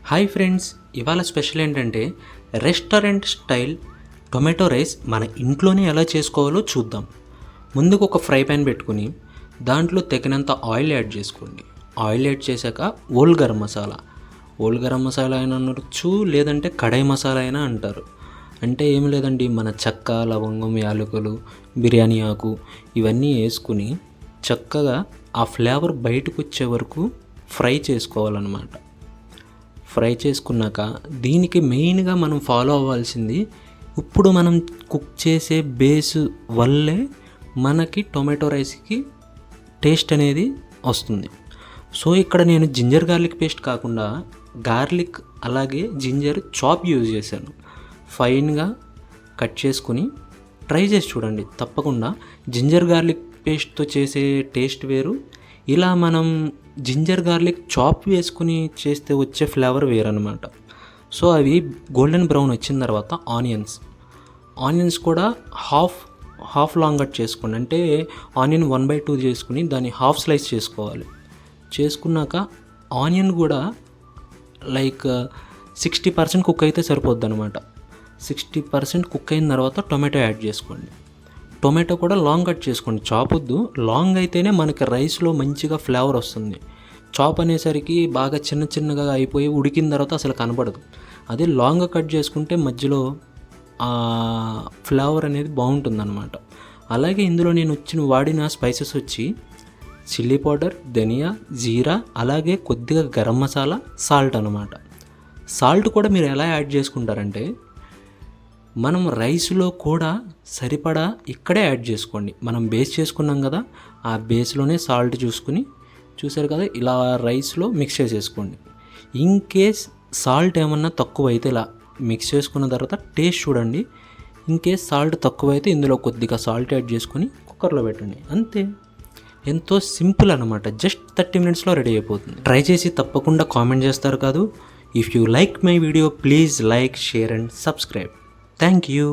Hi friends, ఇవాళ special ఏంటంటే restaurant style tomato rice మన ఇంట్లోనే ఎలా చేసుకోవాలో చూద్దాం. ముందుకు ఒక ఫ్రై ప్యాన్ పెట్టుకుని దాంట్లో తగినంత ఆయిల్ యాడ్ చేసుకోండి. ఆయిల్ యాడ్ చేశాక ఓల్ గరం మసాలా అయినా అనొచ్చు, లేదంటే కడాయి మసాలా అయినా అంటారు. అంటే ఏం లేదండి, మన చెక్క, లవంగం, యాలకులు, బిర్యానీ ఆకు ఇవన్నీ వేసుకుని చక్కగా ఆ ఫ్లేవర్ బయటకు వచ్చే వరకు ఫ్రై చేసుకోవాలన్నమాట. ఫ్రై చేసుకున్నాక దీనికి మెయిన్గా మనం ఫాలో అవ్వాల్సింది, ఇప్పుడు మనం కుక్ చేసే బేస్ వల్లే మనకి టొమాటో రైస్కి టేస్ట్ అనేది వస్తుంది. సో ఇక్కడ నేను జింజర్ గార్లిక్ పేస్ట్ కాకుండా గార్లిక్ అలాగే జింజర్ చాప్ యూజ్ చేశాను. ఫైన్గా కట్ చేసుకుని ట్రై చేసి చూడండి. తప్పకుండా జింజర్ గార్లిక్ పేస్ట్తో చేసే టేస్ట్ వేరు, ఇలా మనం జింజర్ గార్లిక్ చాప్ వేసుకుని చేస్తే వచ్చే ఫ్లేవర్ వేరనమాట. సో అవి గోల్డెన్ బ్రౌన్ వచ్చిన తర్వాత ఆనియన్స్ కూడా హాఫ్ లాంగ్ కట్ చేసుకోండి. అంటే ఆనియన్ 1/2 చేసుకుని దాన్ని హాఫ్ స్లైస్ చేసుకోవాలి. చేసుకున్నాక ఆనియన్ కూడా లైక్ 60% కుక్ అయితే సరిపోద్ది అనమాట. 60% కుక్ అయిన తర్వాత టొమాటో యాడ్ చేసుకోండి. టొమాటో కూడా లాంగ్ కట్ చేసుకోండి, చాప్ వద్దు. లాంగ్ అయితేనే మనకి రైస్లో మంచిగా ఫ్లేవర్ వస్తుంది. చాప్ అనేసరికి బాగా చిన్నగా అయిపోయి ఉడికిన తర్వాత అసలు కనపడదు. అదే లాంగ్గా కట్ చేసుకుంటే మధ్యలో ఫ్లేవర్ అనేది బాగుంటుందన్నమాట. అలాగే ఇందులో నేను వాడిన స్పైసెస్ వచ్చి చిల్లీ పౌడర్, ధనియా, జీరా, అలాగే కొద్దిగా గరం మసాలా, సాల్ట్ అనమాట. సాల్ట్ కూడా మీరు ఎలా యాడ్ చేసుకుంటారంటే, మనం రైస్లో కూడా సరిపడా ఇక్కడే యాడ్ చేసుకోండి. మనం బేస్ చేసుకున్నాం కదా, ఆ బేస్లోనే సాల్ట్ చూసారు కదా, ఇలా రైస్లో మిక్స్ చేసేసుకోండి. ఇన్ కేస్ సాల్ట్ ఏమన్నా తక్కువైతే ఇలా మిక్స్ చేసుకున్న తర్వాత టేస్ట్ చూడండి. ఇన్ కేస్ సాల్ట్ తక్కువైతే ఇందులో కొద్దిగా సాల్ట్ యాడ్ చేసుకొని కుక్కర్లో పెట్టండి. అంతే, ఎంతో సింపుల్ అనమాట. జస్ట్ 30 minutesలో రెడీ అయిపోతుంది. ట్రై చేసి తప్పకుండా కామెంట్ చేస్తారు కాదు. If you like my video, please like, share and subscribe. Thank you.